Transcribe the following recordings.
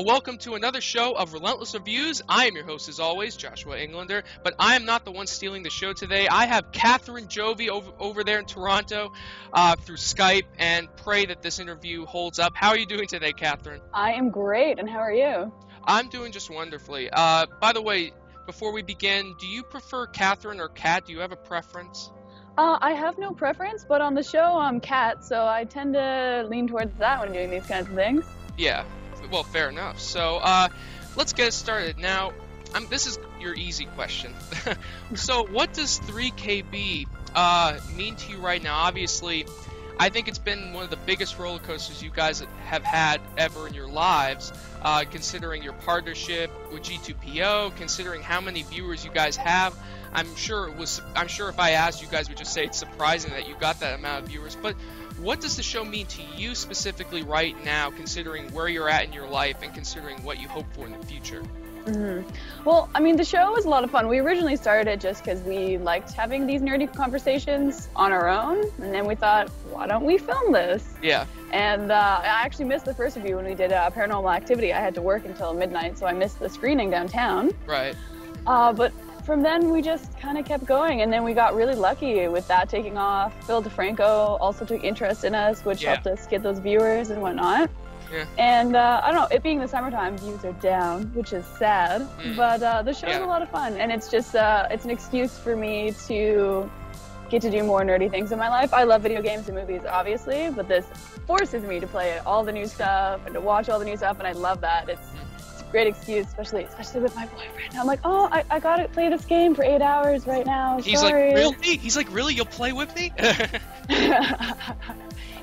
Welcome to another show of Relentless Reviews. I am your host, as always, Joshua Englander, but I am not the one stealing the show today. I have Katharine Jovey over there in Toronto through Skype, and pray that this interview holds up. How are you doing today, Katharine? I am great, and how are you? I'm doing just wonderfully. By the way, before we begin, do you prefer Katharine or Kat? Do you have a preference? I have no preference, but on the show I'm Kat, so I tend to lean towards that when doing these kinds of things. Yeah. Well, fair enough. So, let's get started. Now, this is your easy question. So, what does 3KB mean to you right now? Obviously, I think it's been one of the biggest roller coasters you guys have had ever in your lives, considering your partnership with G2PO, considering how many viewers you guys have. I'm sure if I asked, you guys would just say it's surprising that you got that amount of viewers, but what does the show mean to you specifically right now, considering where you're at in your life and considering what you hope for in the future? Mm-hmm. Well, I mean, the show was a lot of fun. We originally started it just because we liked having these nerdy conversations on our own, and then we thought, why don't we film this? Yeah. And I actually missed the first review when we did Paranormal Activity. I had to work until midnight, so I missed the screening downtown. Right. But from then, we just kind of kept going, and then we got really lucky with that taking off. Phil DeFranco also took interest in us, which helped us get those viewers and whatnot. Yeah. And I don't know, it being the summertime, views are down, which is sad, but the show's a lot of fun, and it's just, it's an excuse for me to get to do more nerdy things in my life. I love video games and movies, obviously, but this forces me to play all the new stuff and to watch all the new stuff, and I love that. It's a great excuse, especially with my boyfriend. I'm like, oh, I gotta play this game for 8 hours right now. He's Sorry. like, really? He's like, really? You'll play with me?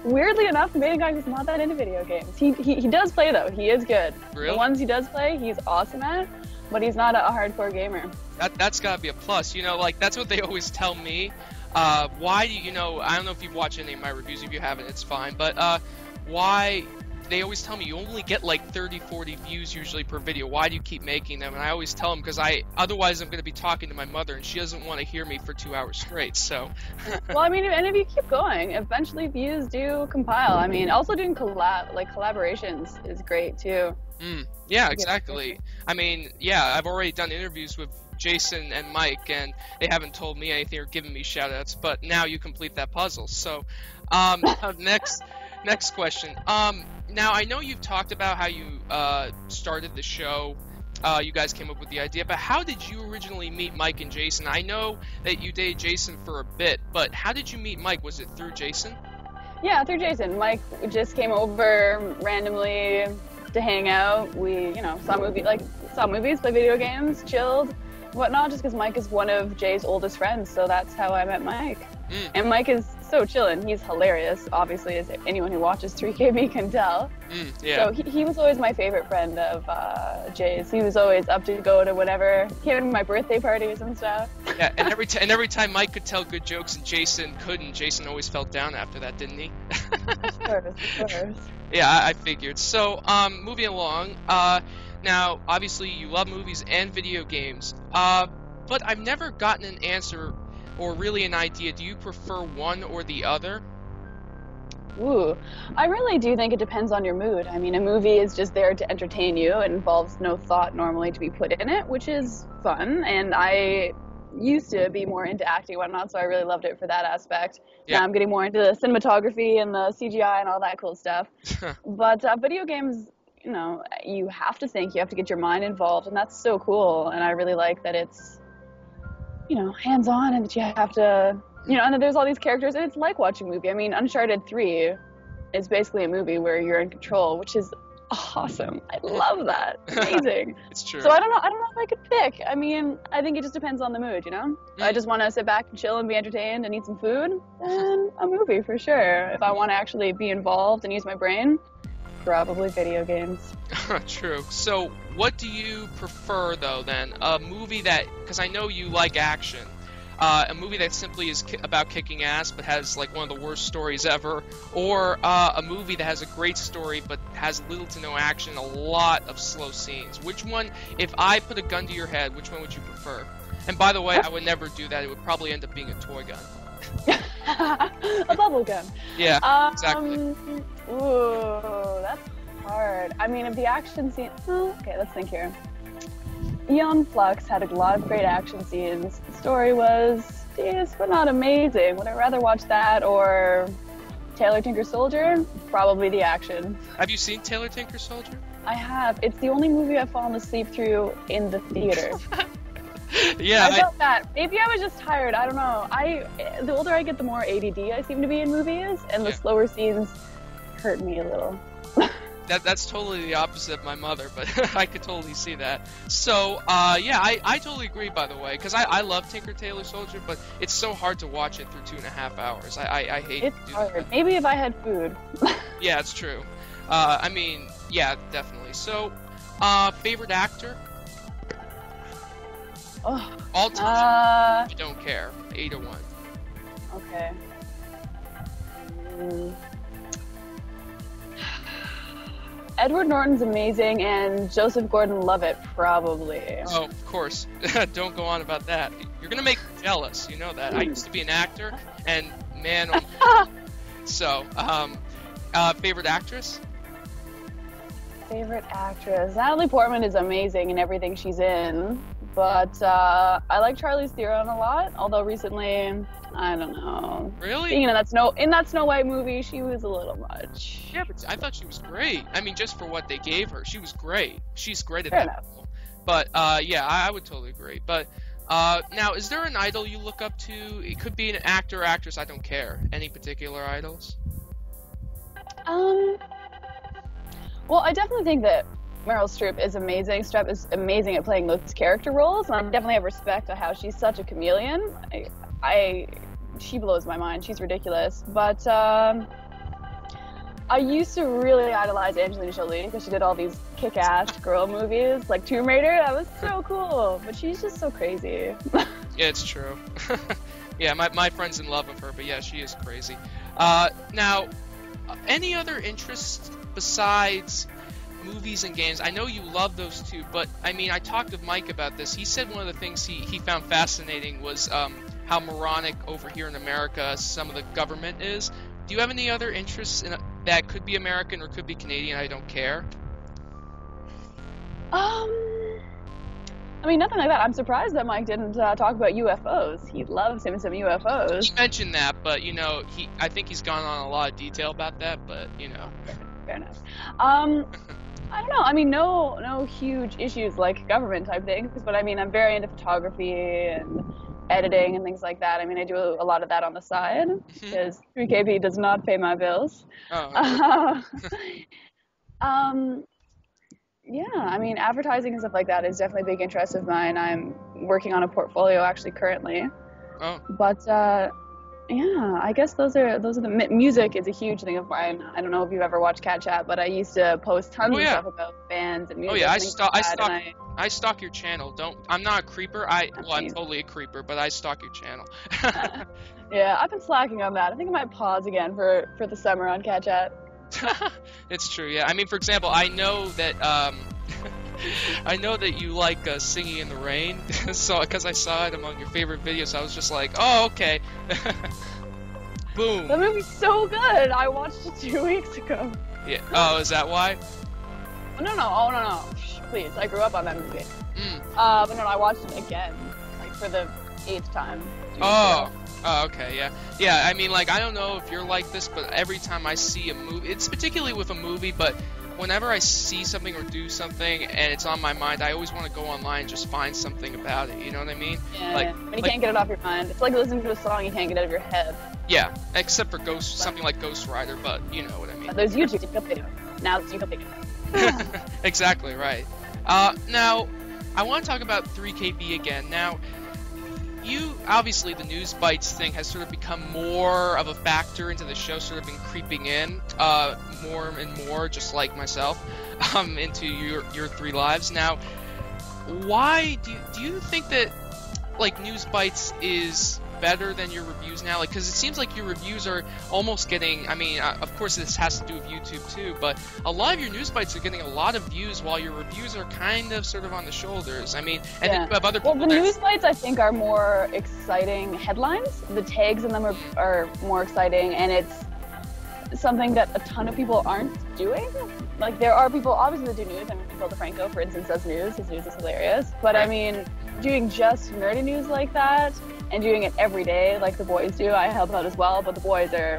Weirdly enough, the main guy is not that into video games. He does play, though. He is good. Really? The ones he does play, he's awesome at, but he's not a hardcore gamer. That's gotta be a plus. You know, like, that's what they always tell me. Why do you know, I don't know if you've watched any of my reviews. If you haven't, it's fine. But why, they always tell me you only get like 30-40 views usually per video. Why do you keep making them? And I always tell them because otherwise I'm going to be talking to my mother and she doesn't want to hear me for 2 hours straight. So well, I mean, and if you keep going, eventually views do compile. I mean, also doing collaborations is great too. Yeah, exactly. I mean, yeah, I've already done interviews with Jason and Mike, and they haven't told me anything or given me shout-outs, but now you complete that puzzle. So, next question. Now, I know you've talked about how you started the show. You guys came up with the idea, but how did you originally meet Mike and Jason? I know that you dated Jason for a bit, but how did you meet Mike? Was it through Jason? Yeah, through Jason. Mike just came over randomly to hang out. We, saw movies, played video games, chilled, whatnot, just because Mike is one of Jay's oldest friends, so that's how I met Mike. And Mike is so chillin'. He's hilarious, obviously, as anyone who watches 3KB can tell. Yeah. So he was always my favorite friend of Jay's. He was always up to go to whatever. He came to my birthday parties and stuff. Yeah, and every time Mike could tell good jokes and Jason couldn't, Jason always felt down after that, didn't he? Of course. Yeah, I figured. So, moving along, now, obviously, you love movies and video games, but I've never gotten an answer or really an idea. Do you prefer one or the other? Ooh, I really do think it depends on your mood. I mean, a movie is just there to entertain you. It involves no thought normally to be put in it, which is fun, and I used to be more into acting and whatnot, so I really loved it for that aspect. Yeah. Now I'm getting more into the cinematography and the CGI and all that cool stuff. But video games, you have to think, you have to get your mind involved, and that's so cool, and I really like that it's hands-on, and that you have to, and that there's all these characters, and it's like watching a movie. I mean, Uncharted 3 is basically a movie where you're in control, which is awesome. I love that. Amazing. It's true. So I don't know if I could pick. I mean, I think it just depends on the mood, If I just want to sit back and chill and be entertained and eat some food, then a movie for sure. If I want to actually be involved and use my brain, probably video games. True. So what do you prefer, though, then? A movie that, because I know you like action, a movie that simply is about kicking ass but has like one of the worst stories ever, or a movie that has a great story but has little to no action, a lot of slow scenes. Which one, if I put a gun to your head, which one would you prefer? And by the way, I would never do that. It would probably end up being a toy gun. A bubble gun. Yeah, exactly. Ooh, that's hard. I mean, if the action scene... Oh, okay, let's think here. Eon Flux had a lot of great action scenes. The story was decent, but not amazing. Would I rather watch that or Taylor Tinker Soldier? Probably the action. Have you seen Taylor Tinker Soldier? I have. It's the only movie I've fallen asleep through in the theater. Yeah, I felt that. Maybe I was just tired. I don't know. The older I get, the more ADD I seem to be in movies, and the slower scenes hurt me a little. That's totally the opposite of my mother, but I could totally see that. So, yeah, I totally agree, by the way, because I love Tinker Tailor Soldier, but it's so hard to watch it through 2.5 hours. I hate it's to do hard. that. Maybe if I had food. Yeah, it's true. I mean, yeah, definitely. So, favorite actor? Oh, All time. I don't care. 8 or 1. Okay. Edward Norton's amazing, and Joseph Gordon-Levitt probably. Oh, of course. Don't go on about that. You're gonna make me jealous. You know that. I used to be an actor, and man. So, favorite actress? Favorite actress? Natalie Portman is amazing in everything she's in, but I like Charlize Theron a lot. Although recently, I don't know. Really? Being in that Snow White movie, she was a little much. Yeah, but I thought she was great. I mean, just for what they gave her, she was great. She's great at Fair that enough. role. But yeah, I would totally agree. But now, is there an idol you look up to? It could be an actor or actress. I don't care. Any particular idols? Well, I definitely think that Meryl Streep is amazing. Streep is amazing at playing those character roles, and I definitely have respect to how she's such a chameleon. She blows my mind. She's ridiculous. But I used to really idolize Angelina Jolie because she did all these kick-ass girl movies, like Tomb Raider. That was so cool. But she's just so crazy. Yeah, it's true. Yeah, my friend's in love with her, but yeah, she is crazy. Now, any other interests besides movies and games? I know you love those two, but I mean, I talked with Mike about this. He said one of the things he found fascinating was how moronic over here in America some of the government is. Do you have any other interests that could be American or could be Canadian? I don't care. I mean, nothing like that. I'm surprised that Mike didn't talk about UFOs. He loves him some UFOs. He mentioned that, but you know, I think he's gone on a lot of detail about that, but you know. Fair enough. I don't know. I mean, no huge issues like government type things, but I mean, I'm very into photography and editing and things like that. I mean, I do a lot of that on the side because 3KB does not pay my bills. Oh, okay. Yeah, I mean, advertising and stuff like that is definitely a big interest of mine. I'm working on a portfolio actually currently. Oh. But yeah, I guess those are the music is a huge thing of mine. I don't know if you've ever watched Cat Chat, but I used to post tons of stuff about bands and music. Oh yeah, and I stalk your channel. I'm not a creeper. I'm totally a creeper, but I stalk your channel. Yeah, I've been slacking on that. I think I might pause again for the summer on Cat Chat. It's true, yeah. I mean, for example, I know that I know that you like Singing in the Rain, so because I saw it among your favorite videos, I was just like, oh, okay. Boom. That movie's so good. I watched it 2 weeks ago. Yeah. Oh, is that why? No. Oh, no. Shh, please, I grew up on that movie. But no, I watched it again, like for the 8th time. Oh, okay, yeah. Yeah, I mean, like, I don't know if you're like this, but every time I see a movie, it's particularly with a movie, but whenever I see something or do something and it's on my mind, I always want to go online and just find something about it, you know what I mean? Yeah, like, when you can't get it off your mind. It's like listening to a song you can't get out of your head. Yeah, except for something like Ghost Rider, but you know what I mean. There's YouTube video. Now it's YouTube video. Exactly, right. Now, I want to talk about 3KB again. Now, obviously the news bites thing has sort of become more of a factor into the show, sort of been creeping in more and more, just like myself, into your 3 lives. Now, why do you think that like News Bites is better than your reviews now? Like, because it seems like your reviews are almost getting, I mean, of course this has to do with YouTube too, but a lot of your News Bites are getting a lot of views while your reviews are kind of sort of on the shoulders. I mean, and then you have other people. Well, the News Bites I think are more exciting headlines. The tags in them are more exciting, and it's something that a ton of people aren't doing. Like, there are people obviously that do news. I mean, Phil DeFranco, for instance, does news. His news is hilarious. But I mean, doing just nerdy news like that and doing it every day like the boys do, I help out as well, but the boys are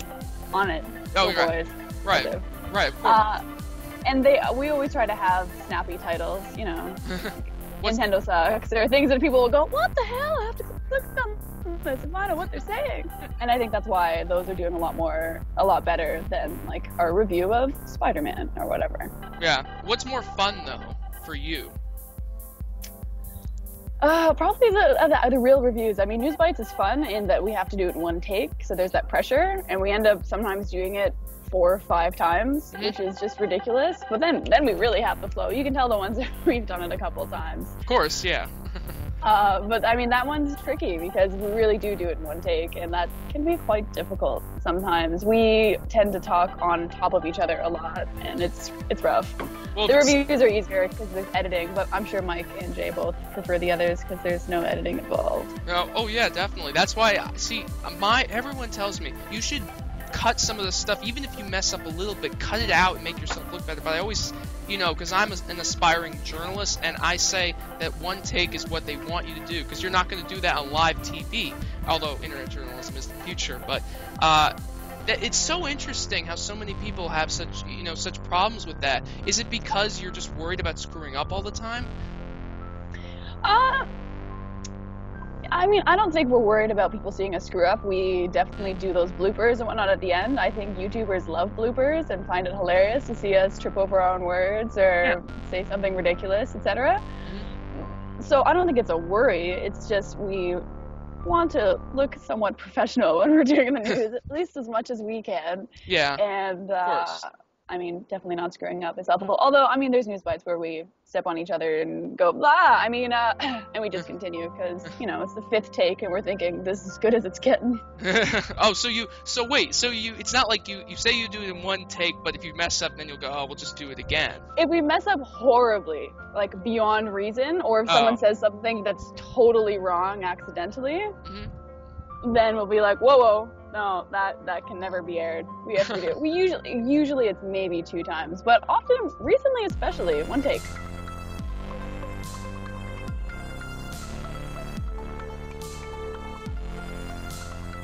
on it. Oh, the right. Boys. Right. Right, of course. And we always try to have snappy titles, you know. Nintendo sucks. There are things that people will go, what the hell? I have to click on this and find out what they're saying. And I think that's why those are doing a lot better than like our review of Spider-Man or whatever. Yeah. What's more fun though for you? Probably the real reviews. I mean, News Bites is fun in that we have to do it in one take, so there's that pressure, and we end up sometimes doing it 4 or 5 times, which is just ridiculous. But then we really have the flow. You can tell the ones that we've done it a couple of times. Of course, yeah. But I mean, that one's tricky because we really do it in one take, and that can be quite difficult sometimes. We tend to talk on top of each other a lot, and it's rough. Well, the reviews are easier because there's editing, but I'm sure Mike and Jay both prefer the others because there's no editing involved. Oh yeah, definitely. That's why, see, everyone tells me you should cut some of the stuff, even if you mess up a little bit, cut it out and make yourself look better. But I always, you know, because I'm an aspiring journalist, and I say that one take is what they want you to do, because you're not going to do that on live TV, although internet journalism is the future. But it's so interesting how so many people have such problems with that. Is it because you're just worried about screwing up all the time? I mean, I don't think we're worried about people seeing us screw up. We definitely do those bloopers and whatnot at the end. I think YouTubers love bloopers and find it hilarious to see us trip over our own words or say something ridiculous, etc. So I don't think it's a worry. It's just we want to look somewhat professional when we're doing the news, at least as much as we can. Yeah. And I mean, definitely not screwing up is helpful. Although, I mean, there's News Bites where we step on each other and go, blah, I mean, and we just continue because, you know, it's the 5th take and we're thinking this is as good as it's getting. It's not like you say you do it in one take, but if you mess up, then you'll go, oh, we'll just do it again. If we mess up horribly, like beyond reason, or if someone says something that's totally wrong accidentally, then we'll be like, whoa, no, that can never be aired. We have to do it. We usually it's maybe 2 times, but often, recently especially, 1 take.